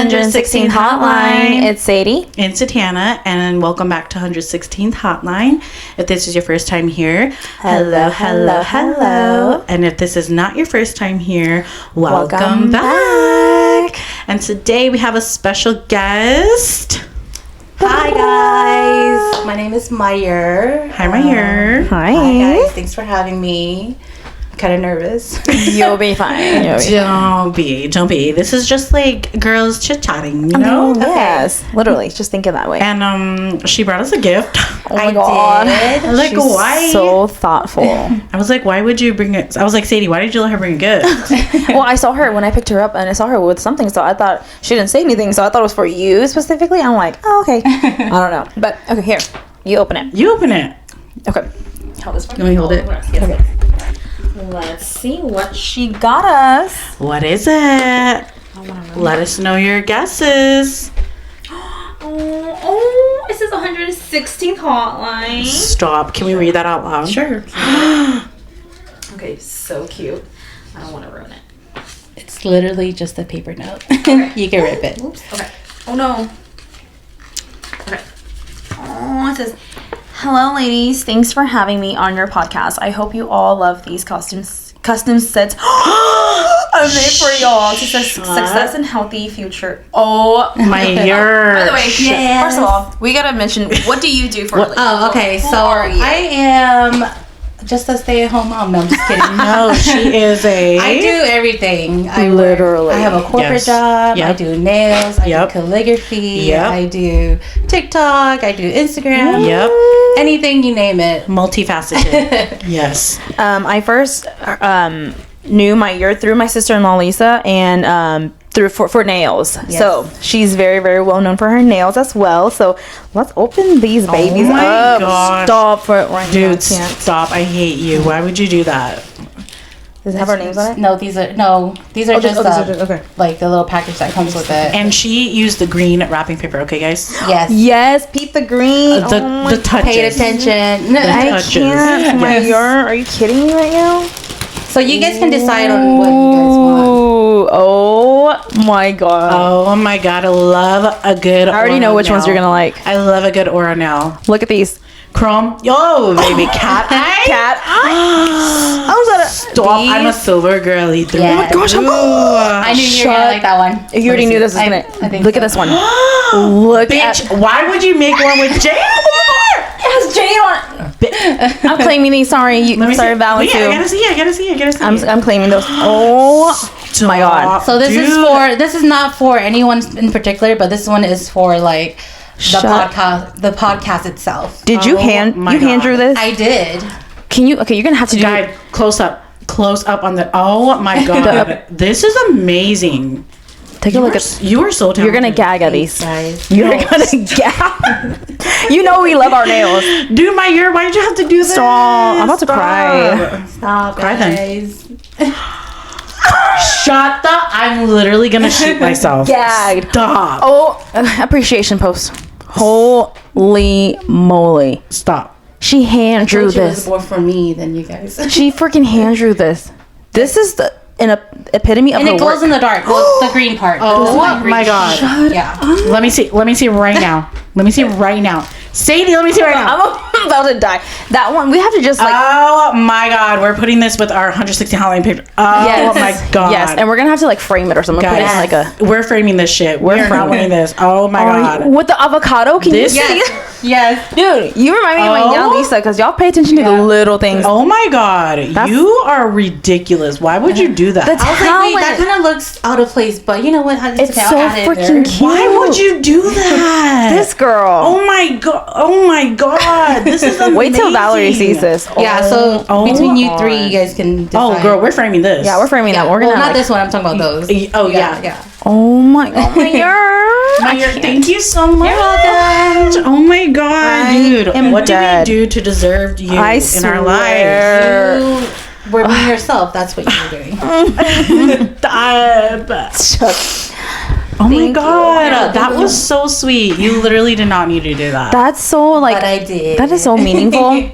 116th Hotline. It's Sadie. And Satana, and welcome back to 116th Hotline. If this is your first time here, hello. And if this is not your first time here, welcome back. And today we have a special guest. Hi guys, my name is Meyer. Hi Meyer. Hi. Hi guys, thanks for having me. Kind of nervous. You'll be fine. Don't be. This is just like girls chit-chatting, you know? Yes, literally. Just think of that way. And she brought us a gift. Oh my God. did. Like, She's why? so thoughtful. I was like, why would you bring it? I was like, Sadie, why did you let her bring a gift? Well, I saw her when I picked her up, and I saw her with something, so I thought she didn't say anything, so I thought it was for you specifically. I'm like, oh, okay. I don't know. But, okay, here. You open it. You open it. Okay. Hold this one. Let me hold it. Okay. Let's see what she got us. What is it? Let us know your guesses. Oh, it says 116th Hotline. Stop. Can we read that out loud? Sure. Okay, so cute. I don't want to ruin it. It's literally just a paper note. Okay. You can rip it. Oops. Okay. Oh no. Okay. Oh, it says, "Hello, ladies. Thanks for having me on your podcast. I hope you all love these custom sets I made for y'all to success and healthy future." Oh My ear. By the way, Yes. first of all, we gotta mention, what do you do for a living? Oh, okay. Who So are you? I am just a stay-at-home mom. No, I'm just kidding. No, she is a... I do everything. Literally. I have a corporate Yes. job. Yep. I do nails. I Yep. do calligraphy. Yep. I do TikTok. I do Instagram. Yep. Anything you name it. Multifaceted. Yes. I first knew Meyer through my sister-in-law Lisa, and through for nails. Yes. So she's very, very well known for her nails as well. So let's open these babies my up. gosh. Stop for it right now. Dude, I can't. stop. I hate you. Why would you do that? Does it have our names on it? No, these are just okay. like the little package that comes with it. And she used the green wrapping paper. Okay, guys? Yes. Yes, Pete the Green. Oh my The touches. Paid attention. I touches. can't. Yes. Meyer, are you kidding me right now? So you guys can decide on what you guys want. Ooh, oh my God. Oh my God. I love a good I already know which ones you're gonna like. I love a good aura nail. Look at these. Chrome. Yo, baby. Cat eye. Cat. I was at a Stop. I'm a silver girly. Yes. Oh my gosh. I knew you were gonna like that one. You already knew this was gonna. I think Look so. at this one. Look Bitch, at. why would you make one with Jane? It has Jane on it. I'm claiming these. Sorry, sorry, Val Wait, too. I gotta see. I'm claiming those. Oh my God. So this is not for anyone in particular, but this one is for like the podcast itself. Did you Oh hand my hand drew God. this? I did. Can you? Okay, you're gonna have to do. Guide, close up on the. Oh my God, this is amazing. Take a look at. You are so talented. You're gonna gag at these. Guys. You're gonna gag. You know we love our nails. Dude, my ear. Why did you have to do this? Stop. I'm about to cry. Stop, Cry then. guys. Shut the. I'm literally gonna shoot myself. Gagged. Stop. Oh, appreciation post. Holy moly! Stop. She hand drew Told you it was this. more for me than you guys. She freaking hand drew this. This is the epitome of And her it glows work. in the dark. Well, the green part. Oh Green. my God. Yeah. Let me see right now. Sadie, let me see right now. I'm about to die. That one we have to just like. Oh my God, we're putting this with our 160 Hotline picture. Oh Yes. my God. Yes, and we're gonna have to like frame it or something. Put it in like a. we're framing this shit. We're not framing winning this. Oh my God. With the avocado, can This- you see? Yes. Yes. Dude, you remind me of my Oh. young Lisa because y'all pay attention to the little things. Oh my God. You are ridiculous. Why would you do that? That's I was like, wait, that talent. kind of looks out of place, but you know what? It's okay, I'll so add it there. freaking cute. Why would you do that? This girl. Oh my God. This is amazing. Wait till Valerie sees this. Yeah, so Oh between you my three, you guys can decide. Oh girl, we're framing this. Yeah, we're framing that. We're well, gonna not like, this one. I'm talking about those. Oh yeah. Yeah. Oh my God. Thank you so much. You're welcome. Oh my God, I dude. am What dead. did we do to deserve you I in our lives? swear. You were being yourself. That's what you were doing. Oh my Thank God, that was so sweet. You literally did not need to do that. That's so like. But I did. That is so meaningful.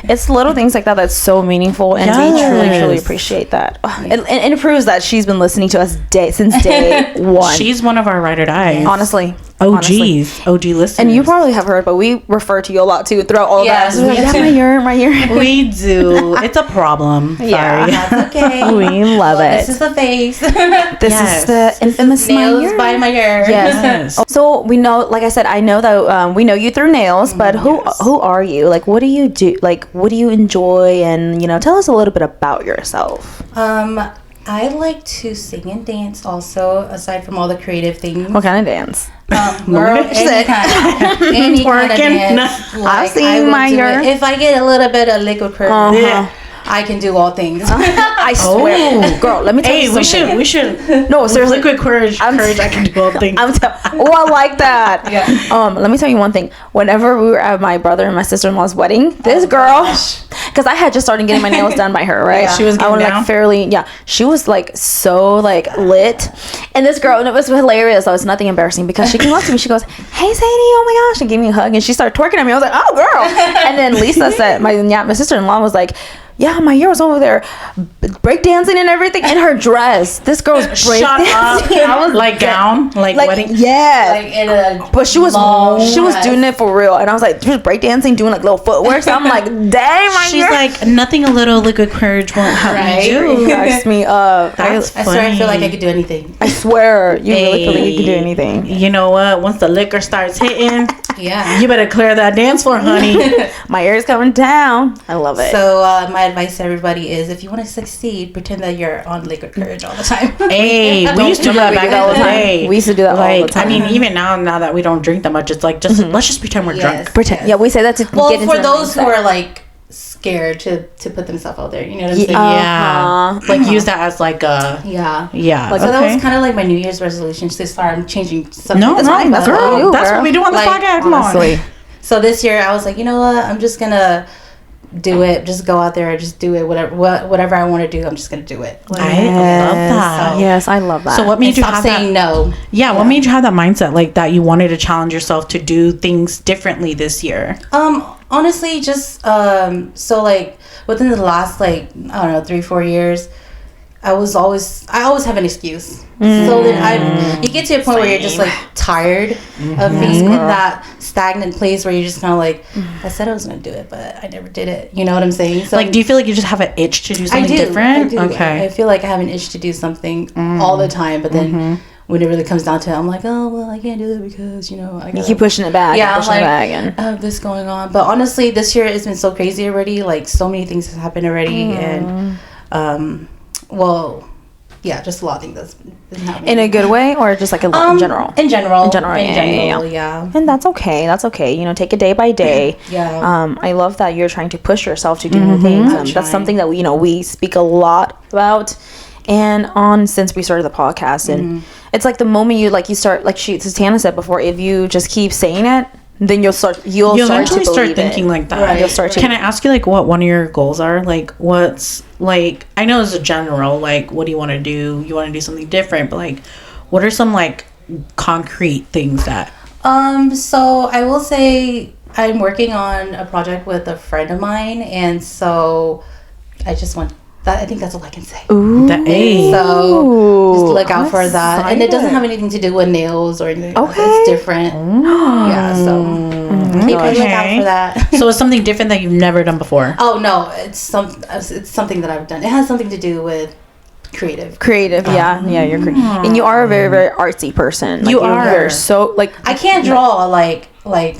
It's little things like that that's so meaningful, and we truly appreciate that. And it proves that she's been listening to us since day one. She's one of our ride or dies. Honestly. OG listeners. And you probably have heard, but we refer to you a lot too throughout all that. we Like, my year. We do. It's a problem. Yeah. Sorry. That's okay. We love it. This is the face. This is the infamous nails by my hair. Yes. So we know, like I said, I know that we know you through nails, but who are you? Like, what do you do? Like, what do you enjoy? And tell us a little bit about yourself. I like to sing and dance also, aside from all the creative things. What kind of dance? Girl, any kind of dance. I've seen my year. If I get a little bit of liquid courage, I can do all things. I swear, girl. Let me tell you something. We should. No, seriously. Liquid courage. I can do all things. I like that. Yeah. Let me tell you one thing. Whenever we were at my brother and my sister-in-law's wedding, this girl, because I had just started getting my nails done by her, right? Yeah. She was getting down? She was like so like lit, and this girl, and it was hilarious. So it's nothing embarrassing because she came up to me. She goes, "Hey, Sadie, oh my gosh," and gave me a hug, and she started twerking at me. I was like, "Oh, girl!" And then Lisa said, my sister-in-law was like, "Yeah, my year was over there breakdancing and everything in her dress." This girl was breakdancing. I was like gown, like wedding. Yeah. Like in a But she was doing it for real, and I was like, she was breakdancing, doing like little footwork. So I'm like, dang, my She's year. like, nothing a little liquid courage won't help me do. Cracks me up. That's I swear I feel like I could do anything. I swear, you really feel like you can do anything. You know what? Once the liquor starts hitting, Yeah. you better clear that dance floor, honey. My ear is coming down. I love it. So my advice to everybody is, if you want to succeed, pretend that you're on liquid courage all the time. Hey, we used to do that back in the day. We used to do that all the time. I mean, even now that we don't drink that much, it's like let's just pretend we're drunk. Pretend. Yeah, we say that to Well, get into for the those who mindset. are like scared to put themselves out there, you know what I'm saying? Yeah, like use that as like a Yeah. yeah. So that was kind of like my New Year's resolution to start changing something. No, That's fine. That's girl, what we do, that's girl. what we do on this Like, podcast. Come on. Honestly. So this year I was like, you know what? I'm just gonna do it. Just go out there, just do it. Whatever I want to do, I'm just gonna do it. I love that. So- Yes, I love that. So what made you Stop have saying that? no. Yeah, what made you have that mindset like that? You wanted to challenge yourself to do things differently this year. Honestly, just so like within the last like I don't know 3-4 years, I always have an excuse. So then you get to a point where you're just like tired of being in that stagnant place where you're just kind of like, I said I was gonna do it, but I never did it. You know what I'm saying? So Like, do you feel like you just have an itch to do I something do. different? I do. Okay. I feel like I have an itch to do something all the time, but then when it really comes down to it, I'm like, oh well, I can't do it because I you keep pushing it back. yeah, and pushing I'm it like, back, and I have this going on. But honestly, this year it's been so crazy already. Like so many things have happened already, and yeah, just a lot of things that's been happening. in a good way, or just like in general. In general, yeah. And that's okay. That's okay. Take it day by day. Yeah. I love that you're trying to push yourself to do new things. I'm That's trying. something that we speak a lot about, and on since we started the podcast. And it's like the moment you start, like Tana said before, if you just keep saying it, then you'll eventually start thinking it. like that. Right. You'll start to. Can I ask you like what one of your goals are? Like what's like I know it's a general, like what do you want to do? You want to do something different, but like what are some like concrete things that So I will say I'm working on a project with a friend of mine, and so I just want that. I think that's all I can say. Ooh. So just look out I'm for that. And it doesn't excited. have anything to do with nails or anything. Okay. It's different. Yeah, so keep a look out for that. so it's something different that you've never done before. Oh no, it's something that I've done. It has something to do with creative. Yeah, you're and you are a very, very artsy person. Like, You are. You're so like. I can't draw like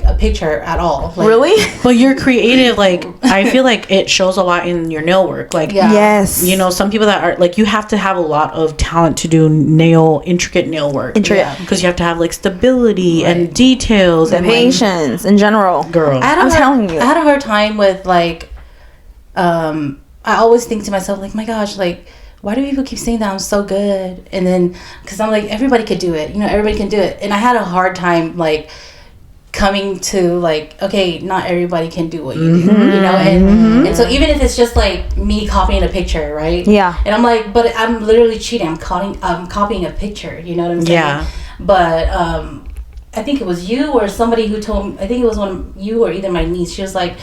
a picture at all. Like, Really? But you're creative, like I feel like it shows a lot in your nail work. Like Yeah. Yes. some people that are like you have to have a lot of talent to do intricate nail work. Intricate. Because you have to have like stability and details and like, patience in general. girl. I'm telling you. I had a hard time with like, I always think to myself like, my gosh, like, why do people keep saying that I'm so good? And then, because I'm like, everybody could do it. Everybody can do it. And I had a hard time like coming to like, okay, not everybody can do what you do, and so even if it's just like me copying a picture, right? Yeah. And I'm like, but I'm literally cheating. I'm copying a picture. You know what I'm saying? Yeah. But I think it was you or somebody who told me. I think it was you or either my niece. She was like,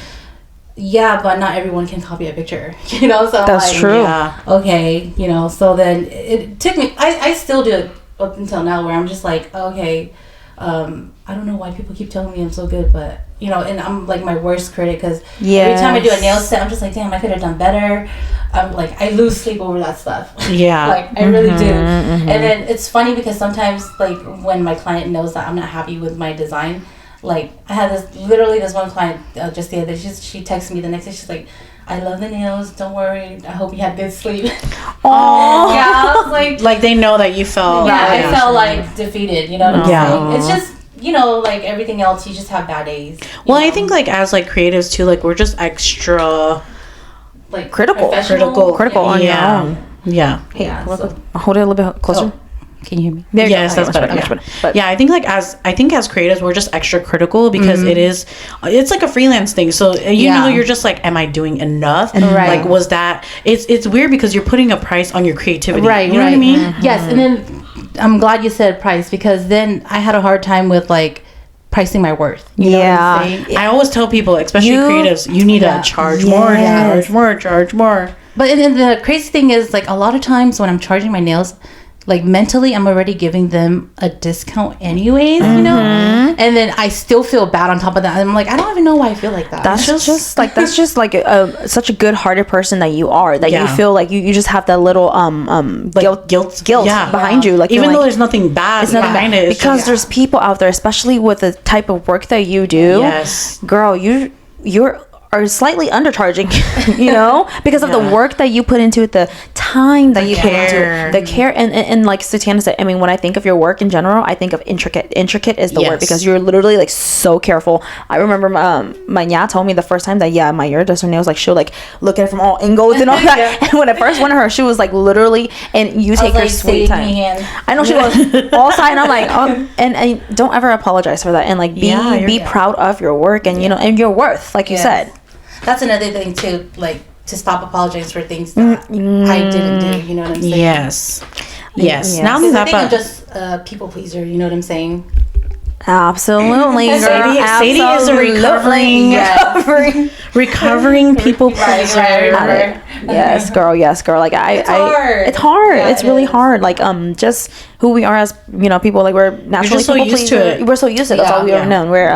yeah, but not everyone can copy a picture, you know. So I'm That's like, true. Yeah. okay, you know. So then it took me. I still do it up until now, where I'm just like, okay, I don't know why people keep telling me I'm so good, but you know, and I'm like my worst critic because every time I do a nail set, I'm just like, damn, I could have done better. I'm like, I lose sleep over that stuff. Yeah. Like I really do. And then it's funny because sometimes like when my client knows that I'm not happy with my design, like I had this one client just the other day, she texted me the next day, she's like, I love the nails, don't worry, I hope you had good sleep. Oh, Yeah, I was like they know that you felt. yeah, I felt like defeated, you know what I'm Yeah. saying? It's just, you know, like everything else, you just have bad days. Well, I think like as like creatives too, like we're just extra like critical on your Yeah. own. Yeah. Yeah, so- Hold it a little bit closer. Can you hear me? There you Yes, go. that's better. Much Yeah. better. But Yeah, I think as creatives, we're just extra critical because it's like a freelance thing. So you know, you're just like, am I doing enough? Right. Like, was that? It's weird because you're putting a price on your creativity. Right, You know right. what I mean? Yes, and then I'm glad you said price because then I had a hard time with like pricing my worth. You know what I'm Yeah. saying? I always tell people, especially You- creatives, you need Yeah. to charge more, Yes. charge more. But and then the crazy thing is, like, a lot of times when I'm charging my nails, like, mentally, I'm already giving them a discount anyways, you know? And then I still feel bad on top of that. I'm like, I don't even know why I feel like that. that's just like such a good-hearted person that you are, that you Yeah. feel like you just have that little Like guilt Yeah. behind you, like Even you're though like, there's nothing bad it's not behind it, it's because just- there's people out there, especially with the type of work that you do. Yes. Girl, you're are slightly undercharging, you know, because of the work that you put into it, the time that you put into it, the care, and like Satiana said, I mean, when I think of your work in general, I think of intricate. Intricate is the word, Yes. because you're literally like so careful. I remember my nya told me the first time that my ear does her nails, like she'll like look at it from all angles and all that. And when I first went to her, she was like literally, and you take your like, sweet save time. me hand. I know she was all side, and I'm like, oh, and don't ever apologize for that, and like be proud of your work, and you know, and your worth, like you said. That's another thing too, like to stop apologizing for things that I didn't do. You know what I'm saying? Yes. Yes. Yes. Not only Because I that, think I'm but just a people pleaser. You know what I'm saying? Absolutely, girl. Sadie is a recovering people pleaser. Right. Yes, girl. Yes, girl. Like It's hard. It's hard. Yeah, it's it really is. hard. Like just who we are as people. Like we're naturally just so people used to pleaser. it. We're so used to it. That's Yeah. all we ever known. We're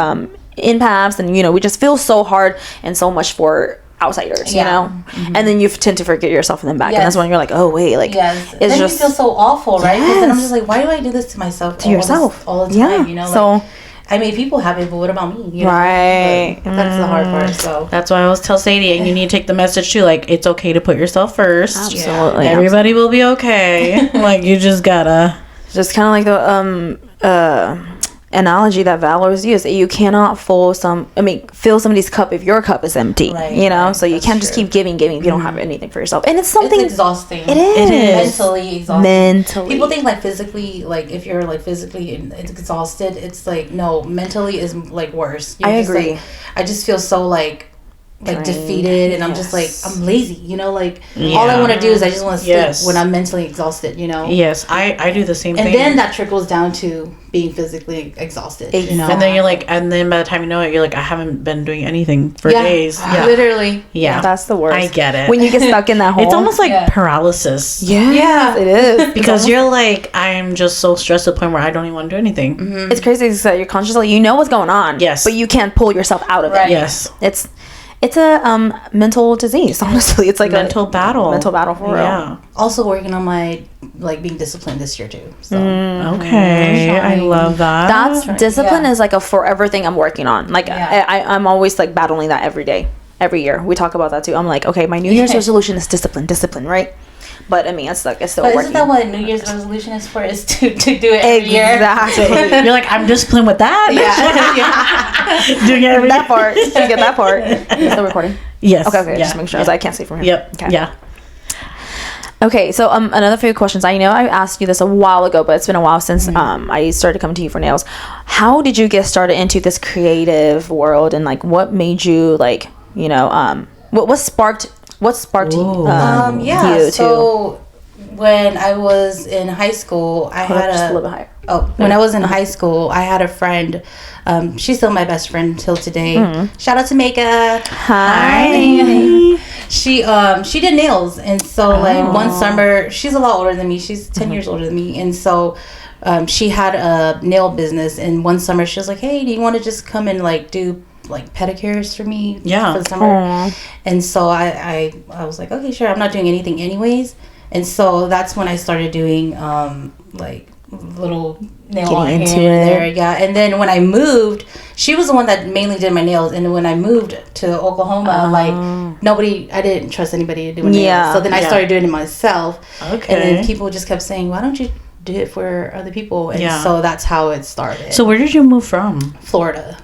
empaths, and we just feel so hard and so much for outsiders. Yeah. You know, and then you tend to forget yourself in the back, and that's Yes. when you're like, oh wait, like Yes. it's Then just you feel so awful, right? Because then I'm Yes. just like, why do I do this to myself? to yourself all the time. Yeah. You know, so. like, I made people happy, but what about me? You know? Right. But that's the hard part. So That's why I always tell Sadie, and you need to take the message too. Like, it's okay to put yourself first. Absolutely. Everybody will be okay. Like, you just gotta. Just kind of like the analogy that Val always used, that you cannot fill somebody's cup if your cup is empty. Right, right, so you that's can't just true. keep giving if you don't have anything for yourself. And it's it's something exhausting. It is. Mentally exhausting. Mentally. People think like physically, like if you're like physically exhausted, it's like no, mentally is like worse. You're I just, agree. like, I just feel so like Drained. defeated, and I'm just like Yes. I'm lazy. You know, like all I Yeah. want to do is I just want to sleep Yes. when I'm mentally exhausted. You know. Yes, I do the same And thing. then that trickles down to being physically exhausted. You know. And then you're like, and then by the time you know it, you're like, I haven't been doing anything for days. Yeah. Literally. Yeah. That's the worst. I get it. When you get stuck in that hole. It's almost like Yeah. paralysis. yeah, it is. Because you're like, I'm just so stressed to the point where I don't even want to do anything. It's crazy because you're consciously, what's going on. Yes. But you can't pull yourself out of it. Right. Yes. It's a mental disease, honestly. It's like Mental battle. mental battle for real. Yeah. Also working on my like being disciplined this year too. So Okay. I trying. love that. That's discipline Yeah. is like a forever thing I'm working on. Like Yeah. I'm always like battling that every day, every year. We talk about that too. I'm like, okay, my New Year's resolution is discipline, right? But I mean, it's still But working. isn't that what New Year's resolution is for? Is to do it every year? Exactly. You're like, I'm disciplined with that. Yeah. Doing it every that part. You get that part. You still recording? Yes. Okay. Yeah. Just make sure, because I can't see from here. Yep. Okay. Yeah. Okay, so another few questions. I know I asked you this a while ago, but it's been a while since I started coming to you for nails. How did you get started into this creative world, and like what made you like what sparked Ooh. Yeah. you to So when I was in high school, I hold up had just a little bit higher. when I was in high school, I had a friend. She's still my best friend till today. Shout out to Meka. Hi. She did nails, and so like one summer, she's a lot older than me. She's 10 years older than me, and so she had a nail business. And one summer, she was like, "Hey, do you want to just come and like do like pedicures for me for the summer?" And so I was like, "Okay, sure." I'm not doing anything anyways, and so that's when I started doing like little nail art here and there. Yeah. And then when I moved, she was the one that mainly did my nails. And when I moved to Oklahoma, like I didn't trust anybody to do my nails. So then I started doing it myself. Okay. And then people just kept saying, "Why don't you do it for other people?" And so that's how it started. So where did you move from? Florida.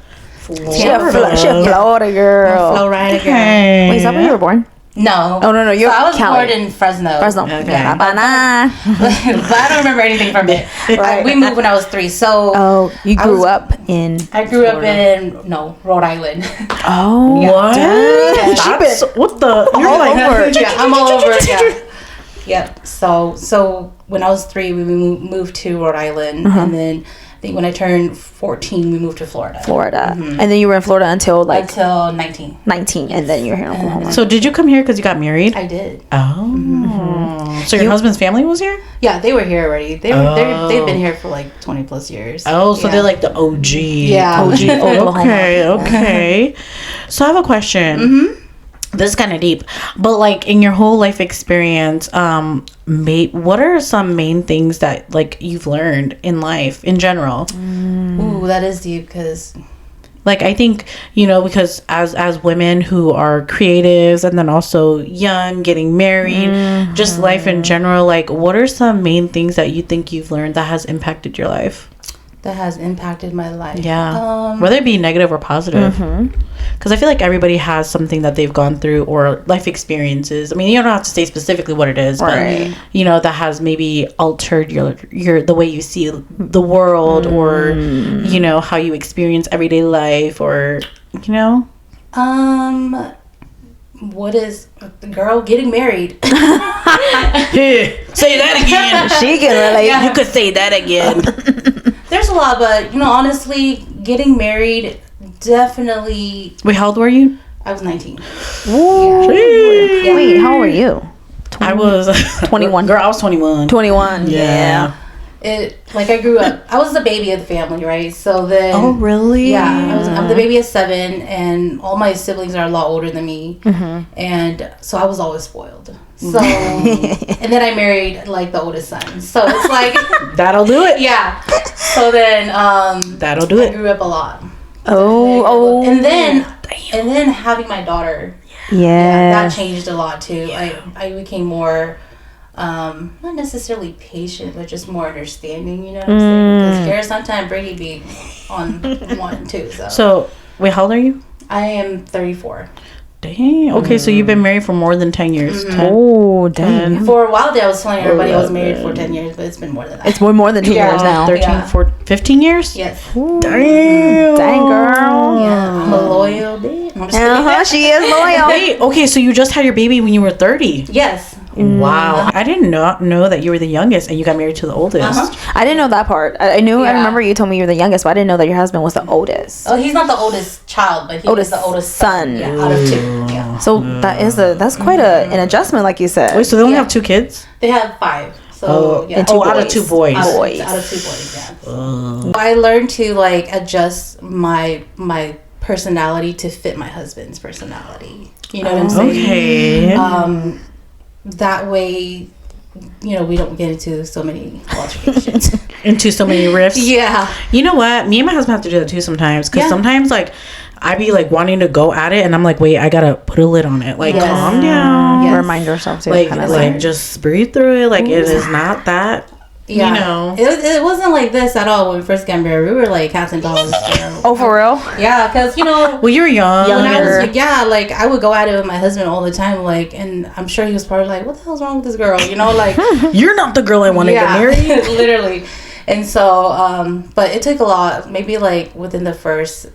She a Florida girl. Florida girl. Wait, is that where you were born? No. Oh, no. You're I was Cali. born in Fresno. Okay. Yeah. But I don't remember anything from it. Right. We moved when I was 3. So you grew up in I grew up in Rhode Island. Oh. Yeah. What? Yeah. That's, what the? You're all like, over. Yeah, I'm all over. Yeah. Yep. So when I was 3, we moved to Rhode Island, and then I think when I turned 14, we moved to Florida. And then you were in Florida until 19, and then you're here in Oklahoma. So did you come here because you got married? I did. Oh. So your husband's family was here? Yeah, they were here already. They've been here for like 20 plus years. Oh, so they're like the OG. Yeah. OG Oklahoma. Okay. So I have a question. This is kind of deep, but like in your whole life experience, what are some main things that like you've learned in life in general? Ooh, that is deep because, like, I think, you know, because as women who are creatives and then also young, getting married, just life in general, like, what are some main things that you think you've learned that has impacted your life? That has impacted my life. Yeah. Whether it be negative or positive. Because I feel like everybody has something that they've gone through or life experiences. I mean, you don't have to say specifically what it is, but, you know, that has maybe altered your the way you see the world or, you know, how you experience everyday life or, you know? What is the girl getting married? Say that again. She can relate. You could say that again. There's a lot, but, you know, honestly, getting married definitely... Wait, how old were you? I was 19. Ooh. Yeah. Wait, how old were you? I was 21. Girl, I was 21. 21. Yeah. I grew up, I was the baby of the family, right? So then... Oh, really? Yeah, I'm the baby of 7, and all my siblings are a lot older than me. And so I was always spoiled. So, and then I married, like, the oldest son. So it's like... That'll do it. Yeah. So then... That'll do I it. grew up a lot. And then having my daughter... Yeah. That changed a lot, too. I became more... not necessarily patient, but just more understanding, you know what I'm saying? Because Kara sometimes Brady be on one too. So, wait, how old are you? I am 34. Dang. Okay, so you've been married for more than 10 years. 10. Oh, dang. For a while there, I was telling everybody I was married for 10 years, but it's been more than that. It's more than 2 years now. 13, 14, 15 years? Yes. Damn. Dang, girl. Yeah, I'm a loyal bitch. I'm just kidding. She is loyal. Wait, okay, so you just had your baby when you were 30. Yes. Wow. I did not know that you were the youngest and you got married to the oldest. I didn't know that part. I remember you told me you were the youngest, but I didn't know that your husband was the oldest. Oh, he's not the oldest child, but he was the oldest son. Yeah, out of 2. Yeah. So that's quite an adjustment, like you said. Wait, so they only have 2 kids? They have 5. So and 2 out of 2 boys. Out of 2 boys, yeah. I learned to like adjust my personality to fit my husband's personality. You know what I'm saying? Okay. That way, you know, we don't get into so many altercations. Into so many rifts. Yeah. You know what? Me and my husband have to do that too sometimes. Because sometimes, like, I be, like, wanting to go at it. And I'm like, wait, I got to put a lid on it. Like, calm down. Yes. Remind yourself to. Like just breathe through it. Like, it is not that... Yeah. You know, it wasn't like this at all when we first got married. We were like cats and dogs. You know? Oh, for real? Yeah, because, you know. Well, you were young. When I was, like, I would go at it with my husband all the time, like, and I'm sure he was probably like, what the hell's wrong with this girl? You know, like. You're not the girl I want to get married. Literally. And so, but it took a lot, maybe, like, within the first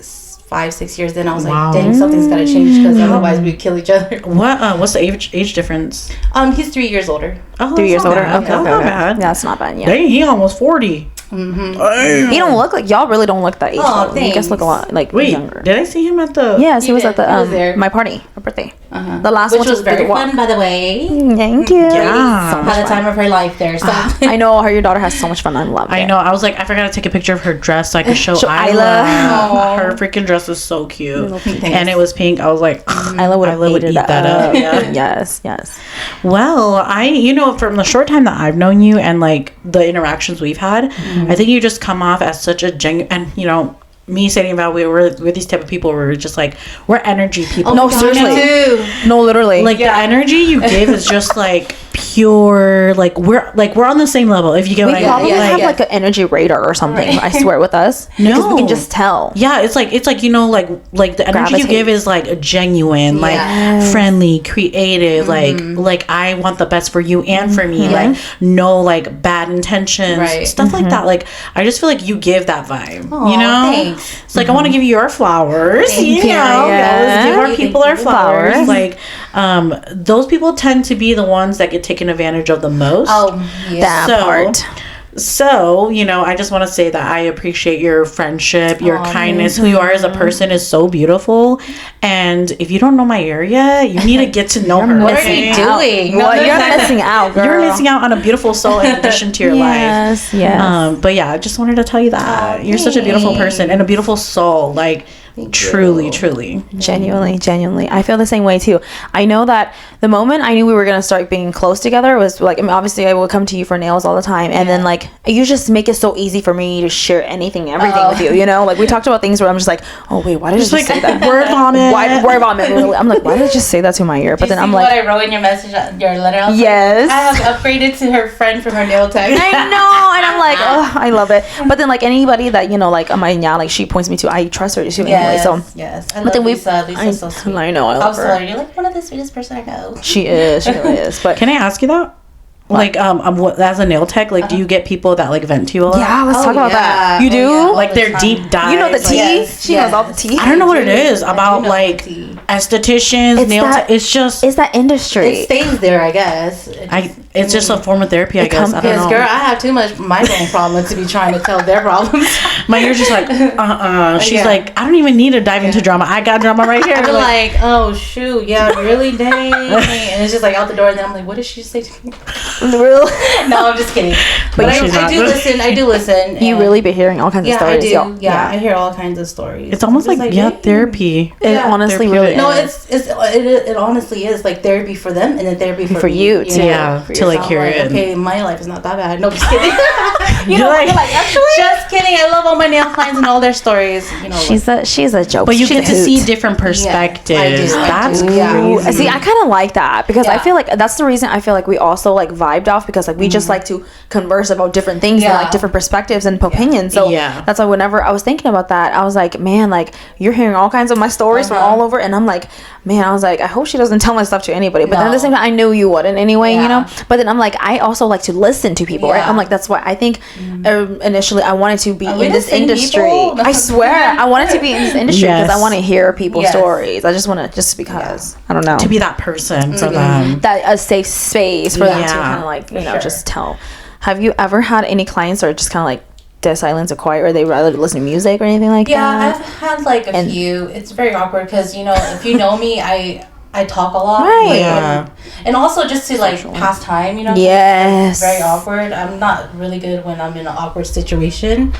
5-6 years, then I was like, dang, something's got to change because otherwise we'd kill each other. What's the age difference? He's 3 years older. Oh, 3 years older. Okay, not bad. That's not bad. Yeah. Dang, he almost 40. You don't look like y'all really don't look that age. Oh, though. You guys look a lot like Wait, younger. did I see him at the? Yes, he You was did. at He was the there. my party, my birthday. The last Which one was very walk. fun, by the way. Thank you. Yeah. So much Had the fun. time of her life there. So I know your daughter has so much fun. I love it. I know. I was like, I forgot to take a picture of her dress so I could show Show Isla. Isla. Her freaking dress is so cute, Thanks. and it was pink. I was like, Isla would eat that up. Yeah. Yes. Well, from the short time that I've known you and like the interactions we've had, I think you just come off as such a genuine, and me saying about we're these type of people, we're just like, we're energy people. No, seriously. No, literally. Like the energy you give is just like pure, like we're on the same level, if you get we what I probably mean. have Like, like an energy radar or something. I swear with us. Because we can just tell. yeah, it's like the energy you give is like genuine, like Yes. friendly, creative, like I want the best for you and for me, like no like bad intentions, Right. stuff like that. Like I just feel like you give that vibe, Aw, you know. thanks. It's like I want to give you your flowers, Thank you. Let's give our Thank you, people thank our you. flowers. Like those people tend to be the ones that get taken advantage of the most. That part. So, I just want to say that I appreciate your friendship, your kindness, who you are as a person is so beautiful. And if you don't know my area, you need to get to know her. What are okay? you doing? Well, you're missing out, girl. You're missing out on a beautiful soul in addition to your life. Yes. But yeah, I just wanted to tell you that. You're such a beautiful person and a beautiful soul. Like, truly. Genuinely. I feel the same way too. I know that the moment I knew we were going to start being close together was like, obviously I would come to you for nails all the time. And then like, you just make it so easy for me to share everything with you, like we talked about things where I'm just like, oh wait, why did I just say that? Word vomit. Word vomit. Literally. I'm like, why did I just say that to my ear? But then I'm what like, I wrote in your message, your letter. I was yes. like, I have upgraded to her friend from her nail tech. I know, and I'm like, oh, I love it. But then like anybody that like my nyah, like she points me to, I trust her too anyway. So yes. I but love then Lisa's so sweet. I know, I love her. You're like one of the sweetest person I know. She is. She really is. But Can I ask you that? Like, as a nail tech, like, do you get people that like vent to you a lot? yeah, let's talk about that. You do? yeah. Like their deep dive. You know the tea? Yes, She knows all the tea. I don't know what it is about know like the tea. estheticians, nail tech. It's just It's that industry. It stays there, I guess. it's just a form of therapy, I guess. I don't Because know. girl, I have too much migraine problem to be trying to tell their problems. My ear's just like, She's Yeah. like, I don't even need to dive into drama. I got drama right here. I'd be like, oh shoot, yeah, really, dang. And it's just like out the door, and then I'm like, what did she say to me? Real. No, I'm just kidding. But I she's not. do listen. I do listen. You and- really be hearing all kinds of Yeah, stories. I do. Yo. Yeah, I hear all kinds of stories. It's almost Just like dang. therapy. It Yeah. honestly Therapeutic. really No, is. it honestly is like therapy for them and then therapy For for you, too. know? Yeah, For to like I'm hear like, it. okay, my life is not that bad. No, just kidding. You're like, actually, just kidding. I love all my nail clients and all their stories. She's a joke. but you She's get to a see hoot. different perspectives. I do. That's Yeah. crazy. See, I kind of like that because I Yeah. feel like that's the reason I feel like we also like vibed off because like we just like to converse about different things and Yeah. like different perspectives and opinions. So Yeah. that's why whenever I was thinking about that, I was like, man, like you're hearing all kinds of my stories from all over, and I'm like, man, I was like, I hope she doesn't tell my stuff to anybody. But then at the No. same time, I knew you wouldn't anyway, you Yeah. know. But then I'm like, I also like to listen to people, right? Yeah. I'm like, that's why I think initially I wanted to be Are we in the this same industry. people? I swear, I wanted to be in this industry because I Yes. want to hear people's Yes. stories. I just want to because I don't know to be that person for them. that a safe space for them to Yeah. kind of like sure. just tell. Have you ever had any clients or just kind of like dead silence or quiet, or they rather listen to music or anything like Yeah, that? I've had like a few. It's very awkward because if you know me, I talk a lot. Right. Like, Yeah. and also just to like pass time, Yes. It's very awkward. I'm not really good when I'm in an awkward situation.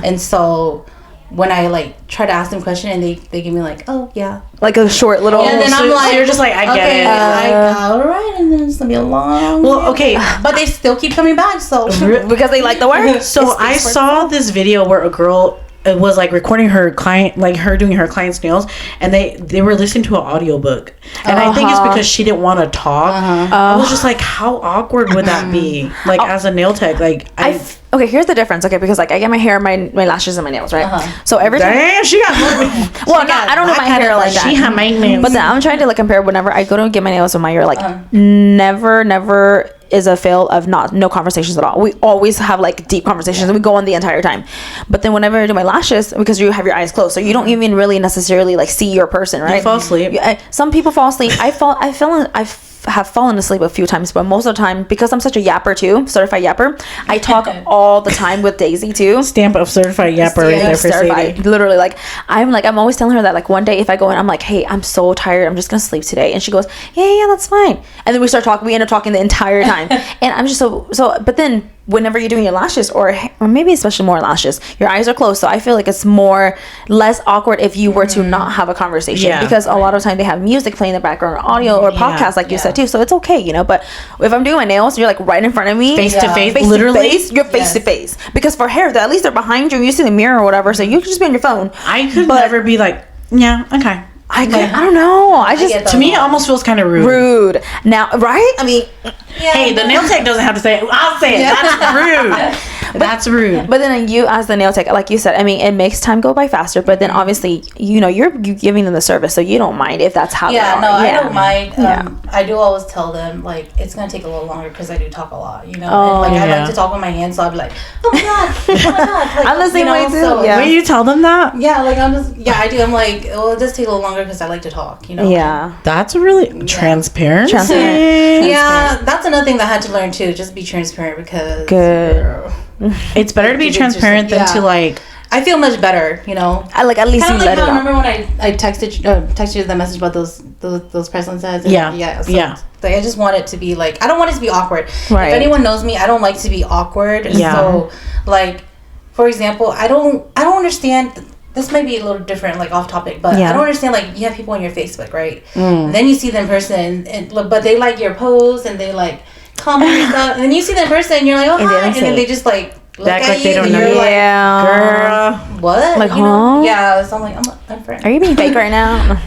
And so when I like try to ask them a question and they give me like, oh yeah. Like a short little. And then so- I'm so like, you're just like, I get okay, it. all right, and then it's gonna be a long. Well, okay. but they still keep coming back. So because they like the word. So I saw this video where a girl was like recording her client, like her doing her client's nails, and they were listening to an audiobook. And I think it's because she didn't want to talk. I was just like, how awkward would that be? Like as a nail tech, like Okay, here's the difference. Okay, because like I get my hair, my lashes, and my nails, right? So every time. damn, she got Well, no, I don't know my hair like that. She had maintenance. But then I'm trying to like compare whenever I go to get my nails with my ear, like never is a fail of no conversations at all. We always have like deep conversations and we go on the entire time. But then whenever I do my lashes, because you have your eyes closed, so you don't even really necessarily like see your person, right? You fall asleep. Some people fall asleep. I have fallen asleep a few times, but most of the time, because I'm such a yapper too, certified yapper, I talk all the time with Daisy too. Stamp of certified yapper right there for Sadie. Literally, like I'm always telling her that, like, one day if I go in, I'm like, hey, I'm so tired, I'm just gonna sleep today, and she goes, yeah, that's fine. And then we start talking. We end up talking the entire time, and I'm just so. But then whenever you're doing your lashes, or maybe especially more lashes, your eyes are closed, so I feel like it's less awkward if you were to not have a conversation, because a lot of time they have music playing in the background, or audio, or podcasts, like you said too, so it's okay, you know. But if I'm doing my nails, you're like right in front of me, face to face, literally, you're face to face. Because for hair, at least they're behind you, you see the mirror or whatever, so you can just be on your phone. I could never be like, yeah, okay. I don't know. I just, to me, it almost feels kind of rude. Now, right? I mean, hey, the nail tech doesn't have to say it. I'll say it. That's rude. That's rude. But then you, as the nail tech, like you said, I mean, it makes time go by faster. But then obviously, you know, you're giving them the service, so you don't mind if that's how they are. I don't mind. I do always tell them, like, it's gonna take a little longer because I do talk a lot, you know. And, like, I like to talk with my hands, so I'll be like, oh my god. Like, I'm the same way too. So, Will you tell them that? Yeah, like I do. I'm like, well, it does take a little longer because I like to talk, you know. Yeah, that's really transparent. Yeah, that's another thing that I had to learn too. Just be transparent, because it's better to be transparent than to like. I feel much better, you know. I like, at least you let it out. Remember when I texted you the message about those press-on sets? Yeah. Like, I just want it to be like, I don't want it to be awkward. Right. If anyone knows me, I don't like to be awkward. Yeah. So, like, for example, I don't understand. This might be a little different, like, off topic, but I don't understand, like, you have people on your Facebook, right? Then you see them in person, but they like your post and they like comment and stuff, and then you see them in person and you're like, oh, hi, and then they just like look at like you they don't and know. you're like, girl, what? Like, you know? huh? Yeah, so I'm like, I'm friends. Are you being fake right now?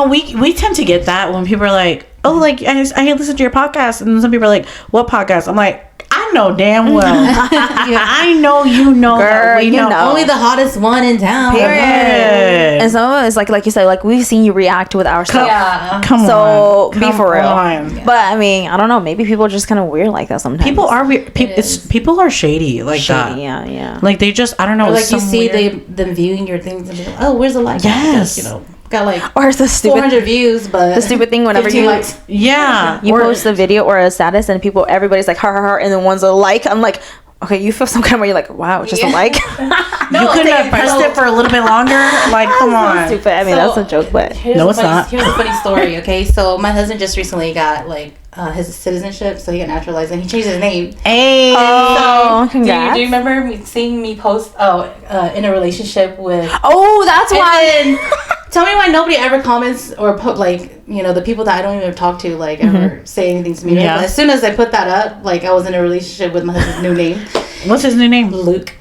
we tend to get that when people are like, oh, like I listened to your podcast, and some people are like, what podcast? I'm like, I know damn well. I know you know. Girl, that we know. Only the hottest one in town. Period. And some of us, like you said, like, we've seen you react with our stuff. Yeah. Come on. So be for real. Yeah. But I mean, I don't know. Maybe people are just kind of weird like that sometimes. People are weird. People are shady like that. Yeah. Like, they just, I don't know. Or like, you see them viewing your things and be like, oh, where's the like? Yes. You know, got like, or it's the stupid 400 views, but the stupid thing whenever you likes. Yeah. You post a video or a status and everybody's like, ha, and then one's a like. I'm like, okay, you feel some kind of way. You're like, wow, it's just a like. No, you couldn't have pressed it for a little bit longer. Like, come on. Stupid. I mean, that's a joke, but no, it's not. Here's a funny story. Okay, so my husband just recently got like his citizenship, so he got naturalized, and he changed his name. Hey, oh, congrats. Do you remember seeing me post? In a relationship with. Oh, that's why. Tell me why nobody ever comments or put, like, you know, the people that I don't even talk to, like, ever say anything to me. Yeah. But as soon as I put that up, like, I was in a relationship with my husband's new name. What's his new name? Luke.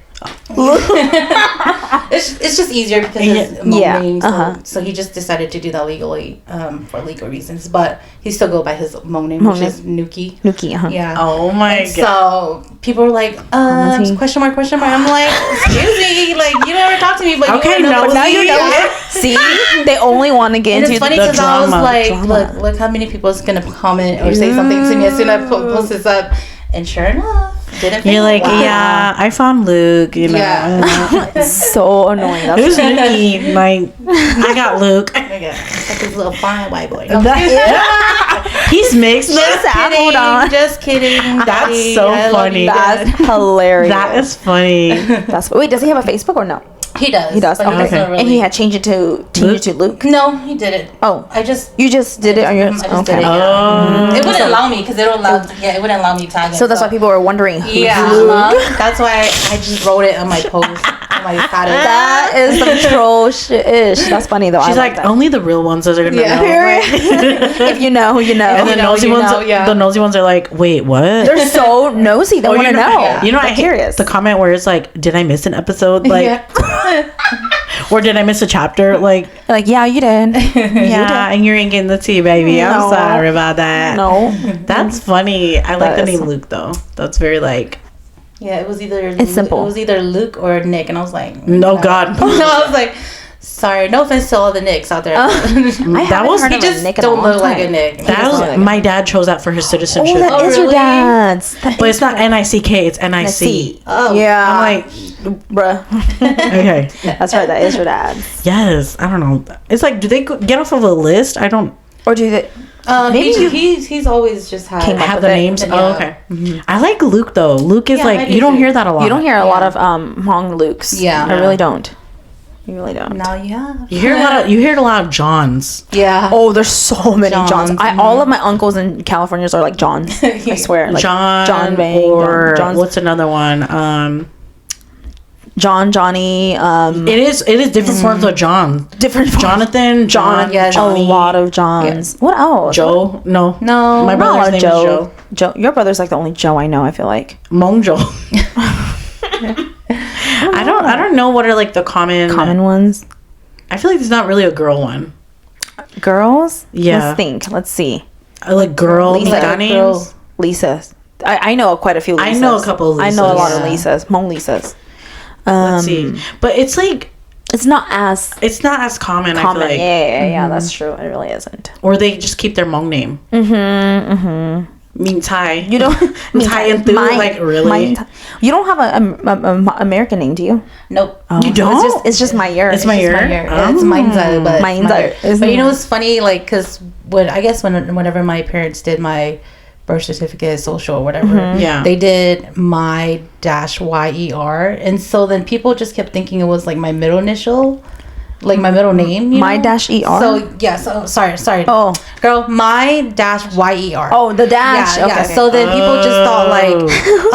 It's just easier because it's a name. So he just decided to do that legally for legal reasons. But he still go by his Mo name, which is Nuki. Yeah. Oh my god. So people are like, question mark. I'm like, excuse me, like, you never talk to me, but okay, you know, now you know. See, they only want to get and into it's funny because I was like, look how many people is gonna comment or say something to me as soon as I post this up, and sure enough. You're like, yeah, I found Luke, you know. Yeah. So annoying. That's who's Luke? Like, I got Luke. It's like this little fine white boy. He's mixed. Hold on. Just kidding. That's so funny. That's hilarious. That is funny. Wait, does he have a Facebook or no? He does. He does. Okay. Really... And he had changed it to Luke. No, he did it. Oh, you just did it on your. I just did it. Yeah. It wouldn't allow me because it wouldn't allow me to tag it. So that's why people were wondering. Yeah. Luke. That's why I just wrote it on my post. That is some troll shit-ish. That's funny though. She's like, only the real ones are gonna know. If you know, you know. And the nosy ones, the nosy ones are like, wait, what? They're so nosy. They want to know. Yeah. You know, I hate the comment where it's like, did I miss an episode? Like, or did I miss a chapter? Like, yeah, you did. Yeah, and you ain't getting the tea, baby. I'm sorry about that. No, that's funny. I like the name Luke though. That's very like. Yeah, it was either simple. It was either Luke or Nick, and I was like, no, God. No, I was like, sorry, no offense to all the Nicks out there. He just don't look like a Nick. My dad chose that for his citizenship. Oh, that is your dad's. But it's not NICK, it's NIC. Oh, yeah. I'm like, bruh. Okay, that's right. That is your dad's. Yes, I don't know. It's like, do they get off of a list? I don't. Or do they? Maybe he's always just had Came up Have with the it. names. Yeah. Oh, okay. I like Luke though. Luke is Yeah, I like do you don't too. hear that a lot. You don't hear a lot of Hmong Lukes. Yeah. I really don't. You really don't. Now you have. You hear a lot of Johns. Yeah. Oh, there's so many Johns. Johns, All of my uncles in California are like Johns. I swear. Like John Bang, or John's, what's another one? Johnny. It is different forms of John. Different forms. Jonathan, John, yes. Johnny, A lot of Johns. What else? Joe. No, No. my brother's name is Joe. Joe. Your brother's like the only Joe I know. I feel like Mong Joe. I don't know what are like the common ones. I feel like there's not really a girl one. Girls. Yeah. Let's think. Let's see. I like girl Lisa. Lisa names. Lisa. I know quite a few. Lisas. I know a couple of I know a lot of Lisas. Lisas. Hmong Lisas. Let's see, but it's like It's not as it's not as common. common. I feel like, Yeah, that's true. It really isn't. or they just keep their Hmong name. Mean Thai. You don't. Thai and Thu, like really. You don't have a American name, do you? Nope. You don't? It's just my year. It's my year? It's Mainza, but Mainza. But you know what's funny? Like, because whenever my parents did my birth certificate, social, or whatever, Yeah. they did my -YER, and so then people just kept thinking it was like my middle initial, like my middle name. You My know? dash ER. So yeah. So sorry. Oh. girl, my -YER. Oh, the dash. Yeah, Okay, yeah. okay. So then people just thought like,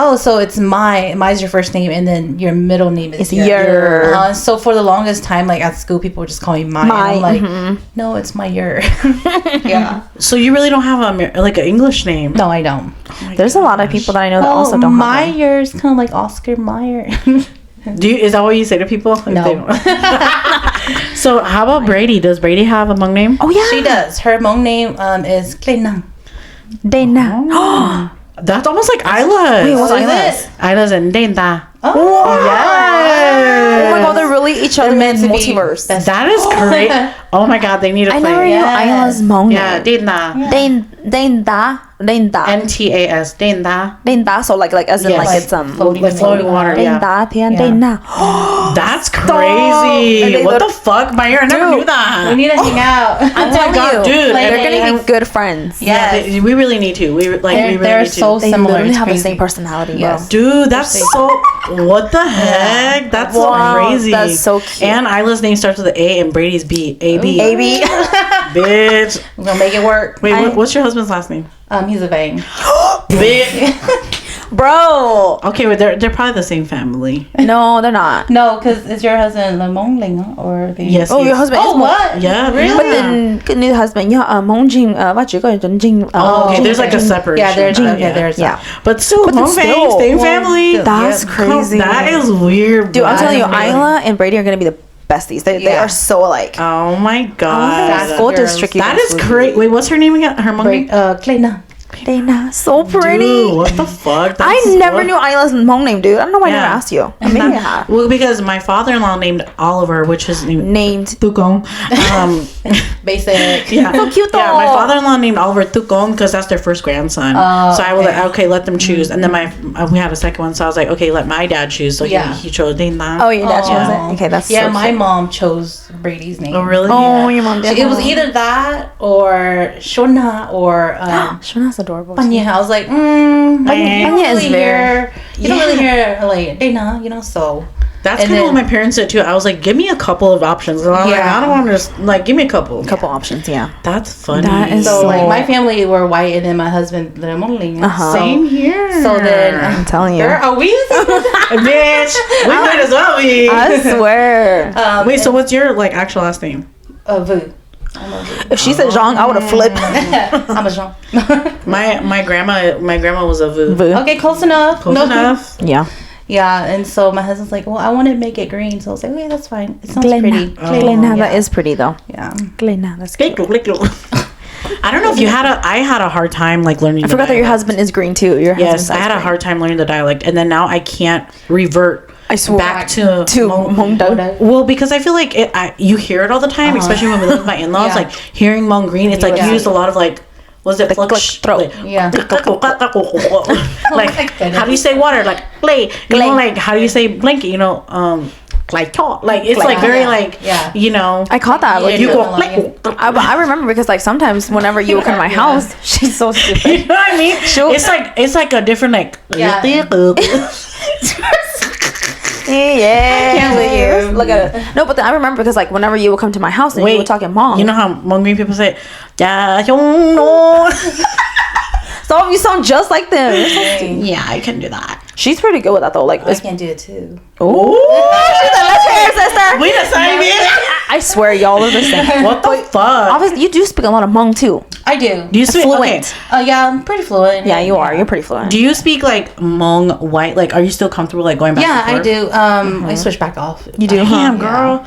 oh, so it's my's your first name, and then your middle name is It's your. So for the longest time, like at school, people would just call me my. And I'm like, no, it's my your. Yeah. So you really don't have like an English name. No, I don't. There's a lot of people that I know that also don't have one. Meyer is kind of like Oscar Mayer. Is that what you say to people? If No. they don't- So how about Brady? Does Brady have a Hmong name? Oh yeah. She does. Her Hmong name is Clenang. Dana. That's almost like Isla's. Wait, what's Oh, is Isla's? it? Isla's and Denta. Oh, Yes. Oh my god, they're really each other meant in to be multiverse. best- That is great. Oh my god, they need to I play. never knew Yes. Isla's Hmong Yeah, name. Denta. Denda. NTAS. Denta. Denda. So like as in Yes. like it's Floating Like flowing water. Yeah. Denda. Tian Yeah. Denda. That's And crazy. they What the lit- fuck? My ear, I never Dude. knew that. we need to hang out. I'm telling God, you, dude, like, and they're they gonna be have- good friends. Yes. We really need to. We really They're need so to. They similar. literally It's have the crazy. same personality, bro. Yes. Dude, that's so. What the heck? That's Wow, so crazy. that's so cute. And Isla's name starts with an A, and Brady's B. AB. AB. Bitch. We're gonna make it work. Wait, what's your husband's last name? He's a bang. Bitch. Bro. Okay, well, they're probably the same family. No, they're not. No, because is your husband the Mongling or the? Yes. Oh, your yes. husband Oh, is Hmong. what? Yeah, Really? But then 跟你的 husband 要蒙进把几个人进 Oh, okay. There's like a separation. Yeah, there's Yeah. there's yeah. But still, But Hmong still, same well, family. still. That's Yeah. crazy. That is weird. Dude, I'm bro. telling you, That is Isla and Brady are gonna be the besties. They Yeah. are so alike. Oh my god. That's School girls. district. you That guys is would great. Wait, what's her name again? Her Hmong name? Klena. be. Dana, so pretty. Dude, what the fuck? I That's never what- knew Isla's Hmong name, dude. I don't know why I Yeah. never asked you. Maybe I have. Well, because my father-in-law named Oliver, which is named Named. Tukong. Basic. Yeah. So cute, Yeah, my though. father-in-law named Oliver Tukong because that's their first grandson. Oh, So I was okay. like, okay, let them choose. And then we had a second one, so I was like, okay, let my dad choose. So Yeah. he chose Dana. Oh, your dad chose Aw. it? Okay, that's Yeah, so my cute. mom chose Brady's name. Oh, really? Oh, your mom did. It was either that or Shona or Shona's adorable. Panya. I was like, you don't Panya is really very- hear like Dana, so. That's And kind of then- what my parents said too. I was like, give me a couple of options. And I was like, Yeah. I don't want to just, like, give me a couple. Couple options, yeah. That's funny. That is So So- like my family were white and then my husband the Mongling. Uh-huh. Same here. So then I'm telling you. Are we? Bitch, we might as well be. I swear. Wait, so what's your like actual last name? Vu. If she said Zhang, I would have flipped. I'm a Jean. My grandma was a Vu. Vu. Okay, close enough. Close enough. Yeah. Yeah, and so my husband's like, well, I want to make it green. So I was like, okay, that's fine. It sounds pretty. Glena, that is pretty though. Yeah. Glena, that's cute. I don't know if you had I had a hard time like learning. I forgot that your husband is green too. Your Yes, husband's I had a green. hard time learning the dialect, and then now I can't revert. I swear. Back to Hmong dog. Well, because I feel like you hear it all the time, especially when we live with my in-laws. Yeah. Like hearing Hmong green, it's like Yeah. you used a lot of like, was it Click, flush? throat. Like, Yeah. like my goodness. how do you say water? Like play. You know, Play. like how do you say blanket? You know, like talk. Like it's like very like you know. I caught that. Like you go. I remember because like sometimes whenever you would come to my house, she's so stupid. You know what I mean? It's like a different like. Yeah. Yeah. Can't believe. Look at it. No, but then I remember because like whenever you would come to my house and you would talk in Hmong. You know how Hmong Green people say, "Yeah, no." Some of you sound just like them. Yeah, I can do that. She's pretty good with that though. Like I can do it too. Oh, she's like, let's hear it, sister. We the same, I swear, y'all are the same. What the fuck? Obviously, you do speak a lot of Hmong too. I do. Do you speak Fluent? Okay. Yeah, I'm pretty fluent. Yeah, you are. You're pretty fluent. Do you speak like Hmong white? Like, are you still comfortable like going back? Yeah, and I forth? do. I switch back off. You do, huh? Damn, girl.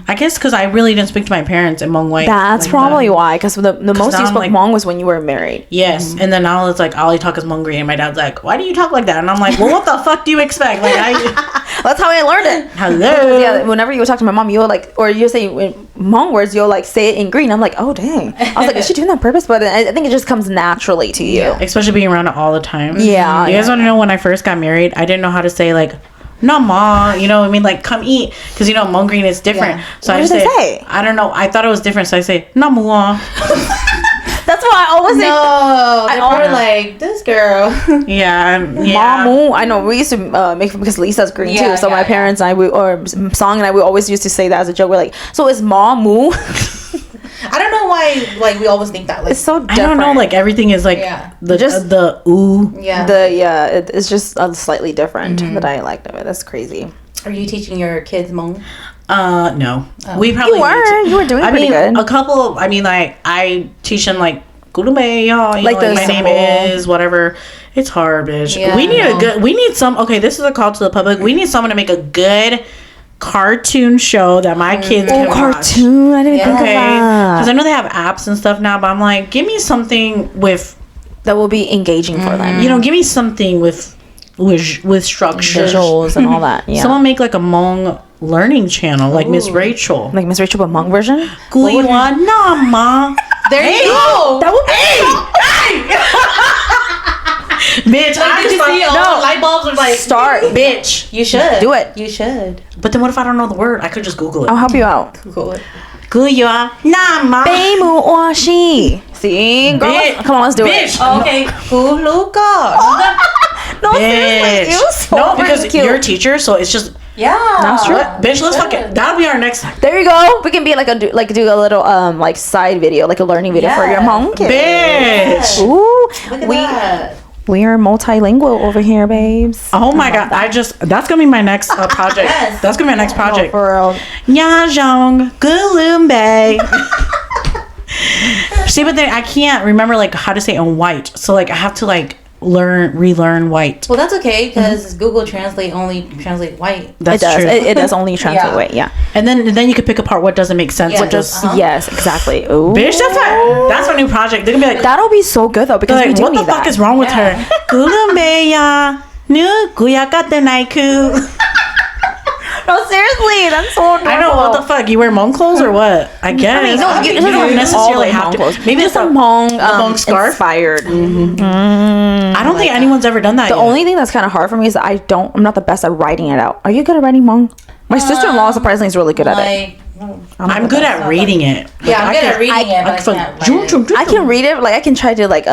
I guess because I really didn't speak to my parents in Hmong white. That's like probably that. why. Because the most now you I'm, spoke like- Hmong was when you were married. Yes, and then now it's like all I talk is Hmong Green, and my dad's like, "Why do you talk like that?" And I'm like, "Well, what the fuck do you expect?" Like, That's how I learned it. hello. Yeah, whenever you would talk to my mom, you would like, or you say Hmong words, you'll like say it in green. I'm like, oh dang. I was like, is she doing that on purpose? But I think it just comes naturally to you. Especially being around it all the time. Yeah. You guys want to know when I first got married? I didn't know how to say like, "No, ma," you know what I mean? Like, "Come eat," because you know Hmong Green is different. Yeah. So What I did just they say, say? I don't know. I thought it was different, so I say, "No, ma." That's why I always say. No, they're always- probably like this girl. Yeah. Mamu. I know we used to make because Lisa's green too. So my parents and I, or Song and I, we always used to say that as a joke. We're like, so is Mamu? I don't know why. Like we always think that. Like It's so I different. don't know. Like everything is like the ooh. yeah. It's just slightly different. The dialect of it. That's crazy. Are you teaching your kids Hmong? No. We probably You were doing I pretty mean, good. a couple. I mean, like I teach them like "Gulume," y'all. You Like know, the my name simple- is whatever. It's hard, bitch. Yeah, we need I know. a good. We need some. Okay, this is a call to the public. We need someone to make a good cartoon show that my kids can watch. Cartoon. I didn't think of Okay, because that. I know they have apps and stuff now, but I'm like, give me something with, That will be engaging for them. you know, give me something with structure. Visuals and all that. Yeah. Someone make like a Hmong learning channel, like Miss Rachel. Like Miss Rachel, but Hmong version. Kuiwa nama. There you go. That would be Bitch, Like, I did you just see all the light bulbs are like start. bitch. You should Do it. You should But then what if I don't know the word? I could just Google it. I'll help you out. Google it. Kuiwa nama. Beimu washi. See, girl, Bitch. come on, let's do Bitch. it. Okay. Huluka. No, seriously, it was so No, because freaking cute. you're a teacher, so it's just Yeah. That's true. bitch. Let's fuck it. That'll be our next There you go. We can be like do a little like side video, like a learning video for your Yeah. Hmong kids. bitch. Ooh, Look at we that. we are multilingual over here, babes. Oh my god! That's gonna be my next project. Yes. That's gonna be my next project. For real. Nyajong Gulumbe. See, but then I can't remember like how to say it in white, so like I have to like relearn white. Well, that's okay because Google Translate only translate white. That's it does. true. It does only translate Yeah. weight. Yeah. And then you could pick apart what doesn't make sense. Yeah. What just Yes, exactly. Ooh. bitch. That's my new project. They're gonna be like, That'll be so good though because we like do what the need fuck that. is wrong with Yeah. her? Gulumbe ya nu guyakate naiku. No, seriously, that's so adorable. I know what the fuck. You wear Hmong clothes or what? I guess. I mean, no, I you don't don't necessarily have to. Maybe it's some a Hmong, Hmong scarf? inspired. I don't think anyone's ever done that. The yet. only thing that's kind of hard for me is that I'm not the best at writing it out. Are you good at writing Hmong? My sister-in-law surprisingly is really good at it. Like, I'm good at reading it. yeah, I'm good at reading it, but I can't write it. I can read it, like I can try to like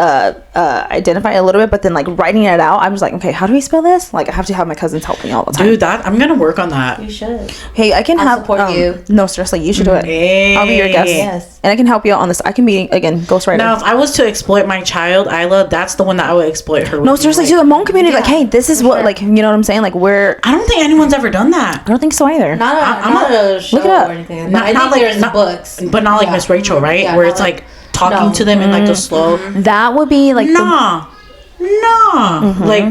identify it a little bit, but then like writing it out, I'm just like, okay, how do we spell this? Like I have to have my cousins help me all the time. Dude, I'm gonna work on that. You should. Hey, I can I'll have support you. No, seriously, you should do it. Hey. I'll be your guest. Yes. And I can help you out on this. I can be again ghostwriter. Now, if I was to exploit my child, Isla, that's the one that I would exploit her with. No, seriously, to the Hmong community, like, Yeah, hey, this is for what, sure. like, you know what I'm saying? Like, we're, I don't think anyone's ever done that. I don't think so either. Not a show Look it up. or anything. Not- But I not think like- there's not- books. But not like Yeah. Miss Rachel, right? Yeah, Where not it's like- like talking No. to them in like the slow. That would be like, Nah. Like,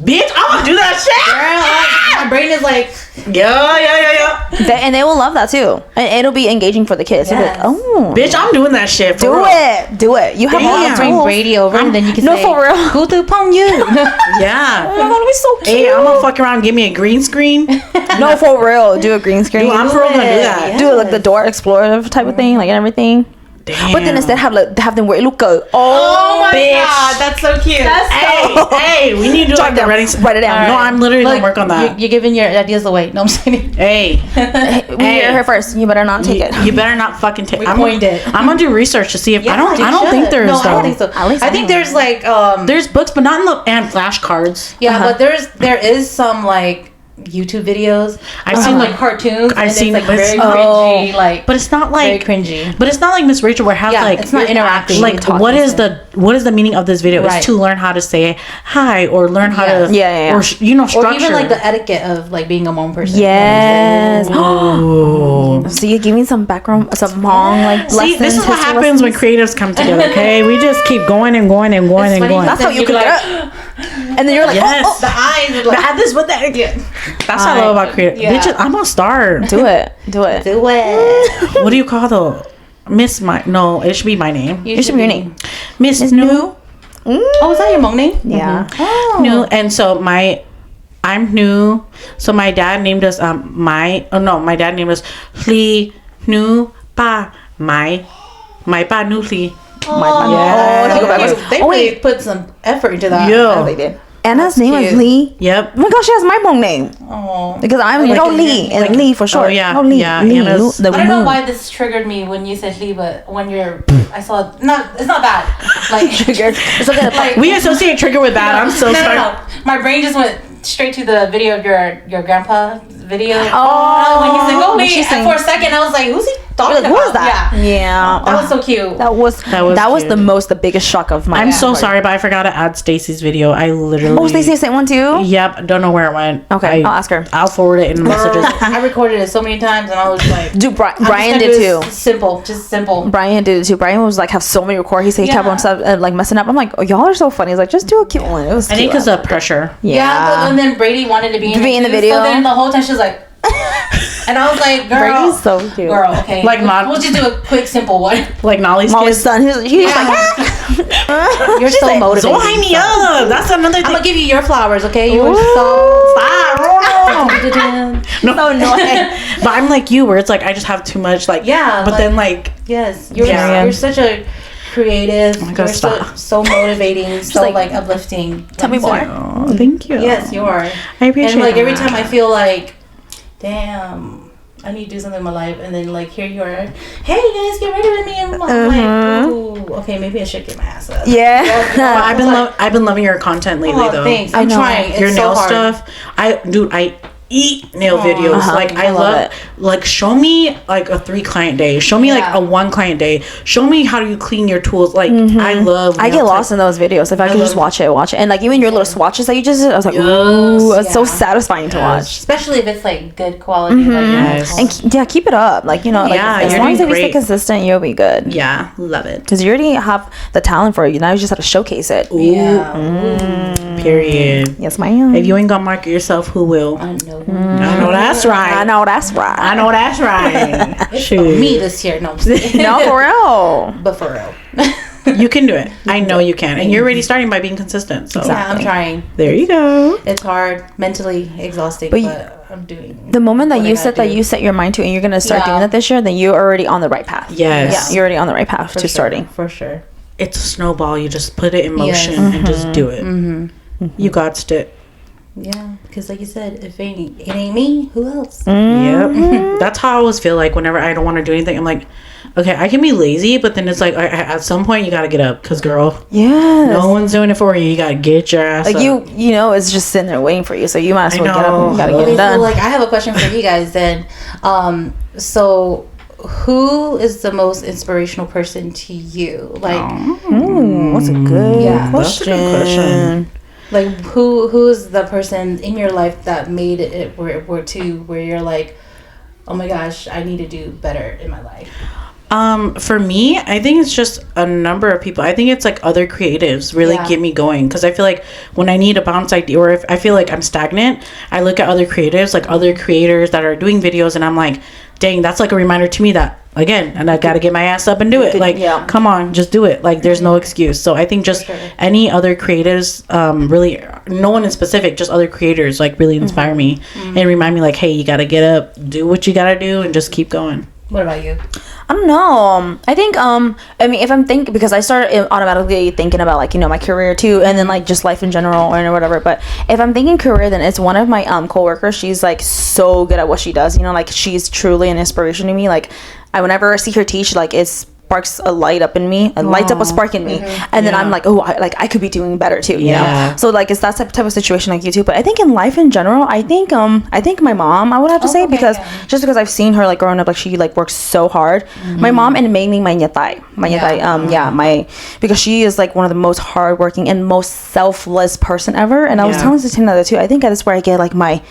bitch, I want to do that shit. Girl, my brain is like, Yeah. and they will love that too. And it'll be engaging for the kids. They'll be like, Yes. oh, Bitch, I'm doing that shit. For do real. it. Do it. You have all the Damn. bring tools. Brady over and then you can No, say, for real. Kutu pong you. Yeah. Oh my God, it'll be so cute. Hey, I'm gonna fuck around and give me a green screen. No, for real. Do a green screen. Dude, I'm for real gonna do it. that. Yeah. Do it like the door explorative type of thing, like and everything. But then instead have them wear look. Oh my bitch. god, that's so cute. Hey, we need to do like the ready. Write it down. No, I'm literally Look, gonna work on that. You're giving your ideas away. No, I'm saying. Hey, We hear her first. You better not take it. you better not fucking take. We coined it. I'm gonna do research to see if I don't You think should. there is. No, I though. don't think so. At least I think there's like There's books, but not in the and flashcards. yeah, but there is some like YouTube videos. I've seen like cartoons. I've and seen it's, like but it's- very cringy, like but it's not very like cringy. But it's not like Miss Rachel where it has Yeah, like it's not interacting. Like talking what is to the meaning of this video? Right. Is to learn how to say hi or learn how Yes. to Yeah. or Or structure. even like the etiquette of like being a Hmong person. Yes. Ooh. So you give me some background, some Hmong like See, lessons. this is what history happens when lessons. creatives come together. Okay, we just keep going and going and going It's and funny going. That's how you You'd could be get like, up. And then you're like, Yes. oh, the eyes are like, Add this with that. yeah. That's what I love about creative. Yeah. Bitches, I'm gonna start. do it. Do it. Do it. What do you call the Miss? My no, it should be my name. It should be your name. Miss Miss New. New. Oh, is that your Hmong name? Yeah. Oh. New, and so I'm new. So my dad named us my dad named us Hli Nu Pa my pa Nu Hli. Oh, she go backwards. They Oh, really wait. put some effort into that. Yeah. Oh, they did. Anna's That's name is cute. Lee. Yep. Oh my gosh, she has my Hmong name. Oh. Because I'm Like, no Lee and Lee for short. Oh, yeah. No Lee. Yeah, Lee. Anna's- The I don't know moon. why this triggered me when you said Lee, but when I saw it's not bad. Like Triggered. It's okay. like We associate trigger with that. I'm so sorry. No. My brain just went straight to the video of your grandpa video. Oh. when he said go When Lee, she and sang- for a second I was like, who's he talking You're like, about? who is that? Yeah. Yeah. That was so cute. That was cute. the biggest shock of my. I'm so sorry, but I forgot to add Stacy's video. I literally. Oh, Stacey sent one too. Yep. Don't know where it went. Okay, I'll ask her. I'll forward it in the messages. I recorded it so many times and I was like, Dude, I'm just Brian gonna did do too. this Simple, just simple. Brian did it too. Brian was like have so many record. He said he kept Yeah. on stuff like messing up. I'm like, oh, y'all are so funny. He's like, just do a cute one. It was. I think cute. because of pressure. Yeah, and then Brady wanted to be in the video. So then the whole time she was like, and I was like, girl, Brady's so cute. girl, okay, Like not- we'll just do a quick, simple one. Like Nolly's Molly's kids. son. He was like, You're so motivated. So high me up. That's another I'm thing. gonna give you your flowers, okay? You were Ooh. so No, so annoying. but I'm like you, where it's like I just have too much. Like Yeah, but like- then like yes, you're Yeah. you're such a creative. my God, you're so, stop. so motivating, so like, like uplifting. tell me So- more. oh, thank you. Yes, you are. I appreciate And like every that. time I feel like, damn, I need to do something in my life, and then like here you are, hey guys, get ready with me, and I'm like, ooh, okay, maybe I should get my ass up. But Yeah. I've been loving your content lately Oh, though. thanks. I I'm know. trying. It's Your so nail hard. stuff. I eat nail videos. Uh-huh. Like I I love love it. like show me like a 3 client day. Show me like Yeah. a 1 client day. Show me how do you clean your tools. Like I love I nail get lost tech. in those videos. If I could just watch it, and like even your little swatches that you just did, I was like, Yes. ooh, it's so Yeah. satisfying to watch. Especially if it's like good quality. Like, Yes. And yeah, keep it up. Like like Yeah, as you're long as doing we stay great. consistent, you'll be good. Yeah, love it. Because you already have the talent for it. Now you just have to showcase it. yeah. Period. Yes, ma'am. If you ain't gonna market yourself, who will? I know. I know that's right. I know that's right. I know that's right. It's Shoot. me this year. No, I'm just kidding. No, for real. But for real. You can do it. I know you can. And you're already starting by being consistent. So Yeah, I'm trying. there you go. It's hard, mentally exhausting, But but, I'm doing. The moment that what I you gotta said that do. you set your mind to, and you're gonna start Yeah. doing that this year, then you're already on the right path. Yes. Yeah, you're already on the right path For to sure, starting. for sure. It's a snowball. You just put it in motion Yes. and just do it. You got it. Yeah, because like you said, if it ain't me, who else? Yep. That's how I always feel like whenever I don't want to do anything. I'm like, okay, I can be lazy, but then it's like at some point you got to get up because, girl, Yes. no one's doing it for you. You got to get your ass Like up. you know, it's just sitting there waiting for you. So you might as I well get up and you gotta know. get Okay, it done. so like I have a question for you guys then. So who is the most inspirational person to you? Like Ooh, what's a good Yeah. That's a question? good question. like who's the person in your life that made it where you're like, oh my gosh, I need to do better in my life? For me, I think it's just a number of people. I think it's like other creatives really Yeah. get me going because I feel like when I need a bounce idea or if I feel like I'm stagnant, I look at other creatives, like other creators that are doing videos, and I'm like, dang, that's like a reminder to me that again, and I got to get my ass up and do it. Like, yeah. come on, just do it. Like, there's no excuse. So I think just sure. any other creatives, really, no one in specific, just other creators, like really inspire me and remind me, like, hey, you got to get up, do what you got to do, and just keep going. What about you? I don't know. I think I mean, if I'm thinking, because I started automatically thinking about like, you know, my career too, and then like just life in general or whatever. But if I'm thinking career, then it's one of my coworkers. She's like so good at what she does. You know, like she's truly an inspiration to me. Like whenever I see her teach, like it's sparks a light up in me. It lights up a spark in me, and then I'm like, oh, I could be doing better too. You know, so like it's that type of situation like you too. But I think in life in general, I think my mom, I would have to say, because just because I've seen her like growing up, like she like works so hard. My mom, and mainly my nyatay, because she is like one of the most hardworking and most selfless person ever. And I was telling Satina that too. I think that's where I get like my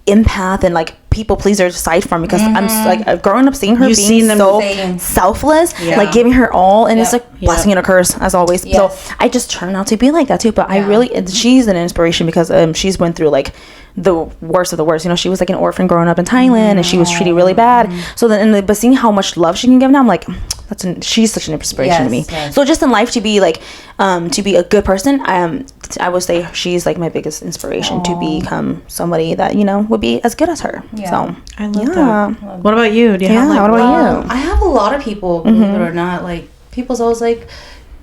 empath and like people pleaser side from, because I'm like growing up seeing her being so selfless, like giving her all, and it's like blessing and a curse as always. So I just turn out to be like that too. But I really, she's an inspiration because she's went through like the worst of the worst. You know, she was like an orphan growing up in Thailand, and she was treated really bad. So then, but seeing how much love she can give now, I'm like, she's such an inspiration to me. So just in life, to be like to be a good person, I would say she's like my biggest inspiration to become somebody that, you know, would be as good as her. So I love that. What about you? Do you have like, what about you? I have a lot of people, believe it or not. Like, people's always like,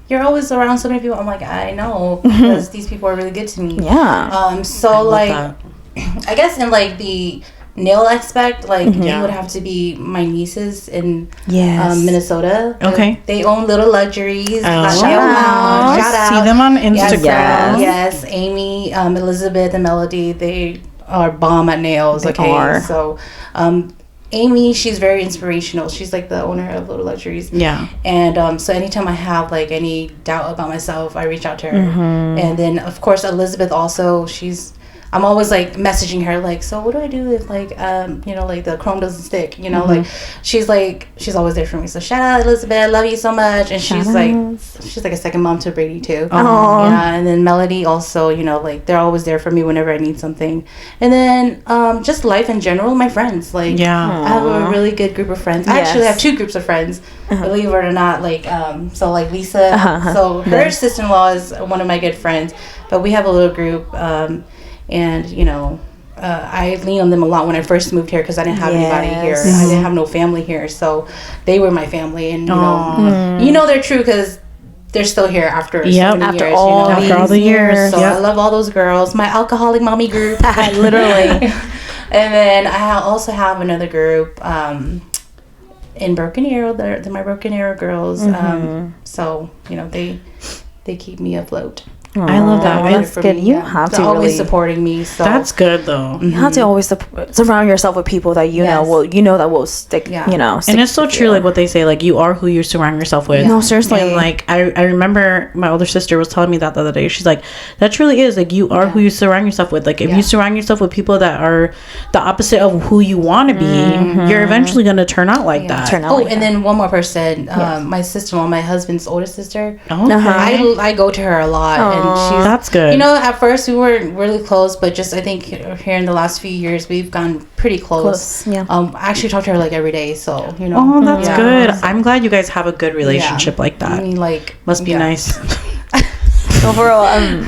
you're always around so many people. I'm like, I know, because these people are really good to me. So like, I guess in like the nail aspect, like it would have to be my nieces in Minnesota. Okay, they own Little Luxuries. Shout out. See them on Instagram. Yes, Amy, Elizabeth, and Melody. They are bomb at nails. So Amy, she's very inspirational. She's like the owner of Little Luxuries. And so anytime I have like any doubt about myself, I reach out to her. And then of course Elizabeth also, I'm always like messaging her like, so what do I do if like you know, like the chrome doesn't stick, you know, like she's always there for me. So shout out Elizabeth, I love you so much. And she's like a second mom to Brady too. And then Melody also, you know, like they're always there for me whenever I need something. And then just life in general, my friends, like I have a really good group of friends. I actually have two groups of friends, believe it or not. Like so like Lisa, so her sister-in-law is one of my good friends, but we have a little group. And, you know, I lean on them a lot when I first moved here, because I didn't have anybody here. I didn't have no family here. So they were my family. And, you know they're true because they're still here after so many years. After all the years. So I love all those girls. My alcoholic mommy group. Literally. And then I also have another group in Broken Arrow. They're my Broken Arrow girls. So, you know, they keep me afloat. I love that. That's good. You have to always really supporting me. So that's good though. You have to always surround yourself with people that you know will stick. You know, and it's so true. Like what they say, like you are who you surround yourself with. No, seriously. And like I remember my older sister was telling me that the other day. She's like, that truly is like you are who you surround yourself with. Like if you surround yourself with people that are the opposite of who you want to be, you're eventually gonna turn out like that. And then one more person, my sister-in-law, my husband's oldest sister. I go to her a lot. And that's good. You know, at first we weren't really close, but just I think here in the last few years we've gone pretty close. I actually talk to her like every day, so you know. Oh, that's good. I'm glad you guys have a good relationship like that. I mean, like must be nice. Overall, I'm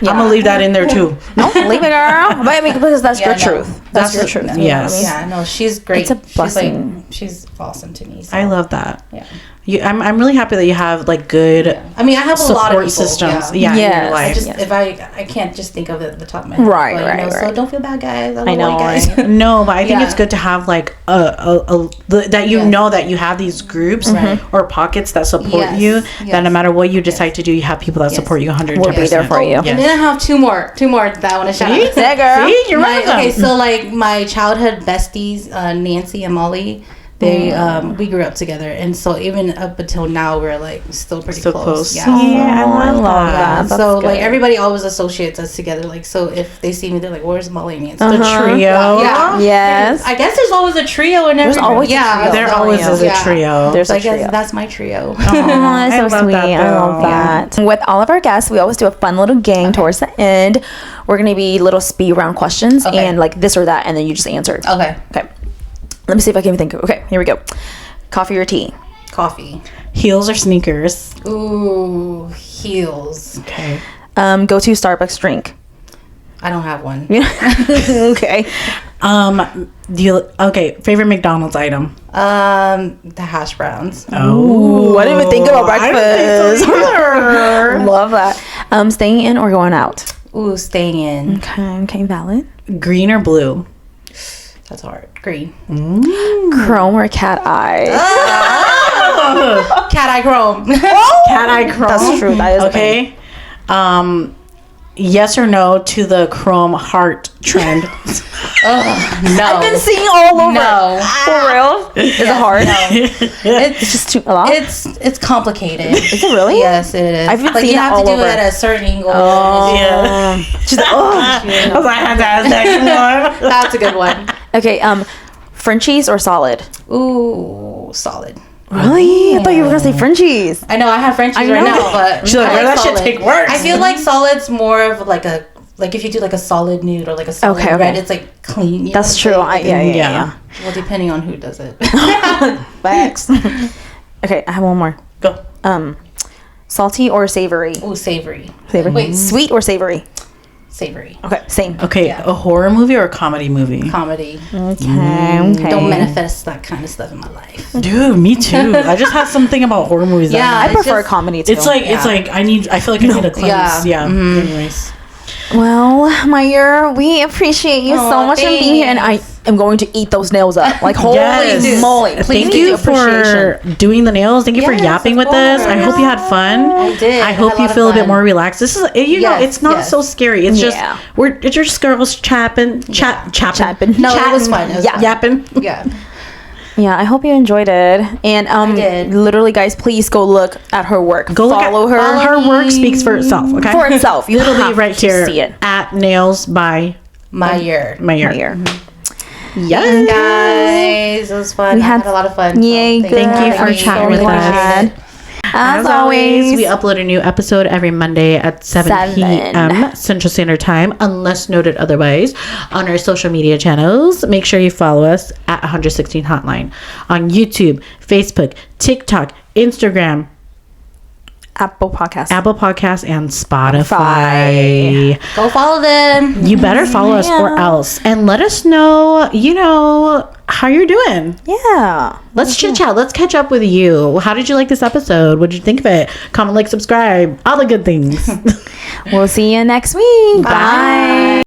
gonna leave that in there too. No, leave it, girl. But I mean, because that's your truth. That's your truth. Yes. Yeah. No, she's great. It's a blessing. She's awesome to me. So. I love that. Yeah. I'm really happy that you have like good. I mean, I have a lot of people, systems. In your life. If I can't just think of it at the top of my head. Right. So don't feel bad, guys. I know. Guys. No, but I think it's good to have like that you know that you have these groups or pockets that support you. That no matter what you decide to do, you have people that support you 110%. We'll be there for you. And then I have two more that I want to shout out. Yeah, girl. See, you're welcome. Okay, so like my childhood besties, Nancy and Molly. They we grew up together, and so even up until now we're like still pretty close. Yeah, I love that. So like everybody always associates us together. Like so if they see me, they're like, "Where's Molly and Nancy?" The trio. Yes. I guess there's always a trio in every. There's always a trio. There always is a trio. There's a trio. I guess that's my trio. That's so sweet. I love that. With all of our guests, we always do a fun little game towards the end. We're gonna be little speed round questions and like this or that, and then you just answer. Okay. Let me see if I can think of. Okay, here we go. Coffee or tea? Coffee. Heels or sneakers? Ooh, heels. Okay. Go to Starbucks drink. I don't have one. Okay. Favorite McDonald's item? The hash browns. Ooh, I didn't even think about I didn't think breakfast. so either. Love that. Staying in or going out? Ooh, staying in. Okay, valid. Green or blue? That's hard. Green. Chrome or cat eye? Cat eye chrome. Cat eye chrome. That's true. That is okay. Yes or no to the chrome heart trend? No. I've been seeing all over. No. For real? Is it hard? It's Just too a lot. it's complicated. Is it really? Yes, it is. I've been like seeing you it have all to do over. it at a certain angle. Yeah. She's like, oh. I was like, I had to ask that one. That's a good one. Okay. Frenchies or solid? Ooh, solid. Really? I thought you were gonna say Frenchies. I know I have Frenchies I right know. now, but She's like, I where that shit solid. take work? I feel like solid's more of like if you do like a solid nude or like a solid Okay, red, okay. it's like clean. You That's know true. what I'm Yeah, saying? yeah. Well, depending on who does it. Facts. Okay, I have one more. Go. Salty or savory? Ooh, savory. Savory. Wait, Sweet or savory? savory. Okay, same. Okay, Yeah. a horror movie or a comedy movie? Comedy. Okay. Don't manifest that kind of stuff in my life. Dude, me too. I just have something about horror movies. Yeah, I it's prefer just- comedy too. It's like Yeah. I feel like I need a cleanse. Yeah. Yeah. Anyways. well, my year, we appreciate you so Aw, much for being here, and I thanks. am going to eat those nails up. Like holy Yes. moly! Please Thank do. you for doing the nails. Thank you for Yes, yapping of with us. I course. hope you had fun. I did. I I hope had a you lot of feel a bit fun. more relaxed. This is Yes, it's not yes. so scary. It's Yeah. it's just girls chapping. Chapping. No, it was fun. It was fun. Yapping. Yeah. Yeah, I hope you enjoyed it. And did. literally, guys, please go look at her work. Go look follow at her her work speaks for itself. Okay. for itself. You It'll be have right to here see it. at Nails by My year. My Year. Right here. Yes. Guys, it was fun. We I had- had a lot of fun. Yay, So good. Thank you for I'm chatting so with us. glad. As always, we upload a new episode every Monday at 7 p.m. Central Standard Time, unless noted otherwise, on our social media channels. Make sure you follow us at 116 Hotline on YouTube, Facebook, TikTok, Instagram, Apple Podcast. Apple Podcasts, and Spotify. Go follow them. You better follow us or Yeah. else. And let us know, how you're doing. Yeah. Let's chit chat. Let's catch up with you. How did you like this episode? What did you think of it? Comment, like, subscribe, all the good things. We'll see you next week. Bye.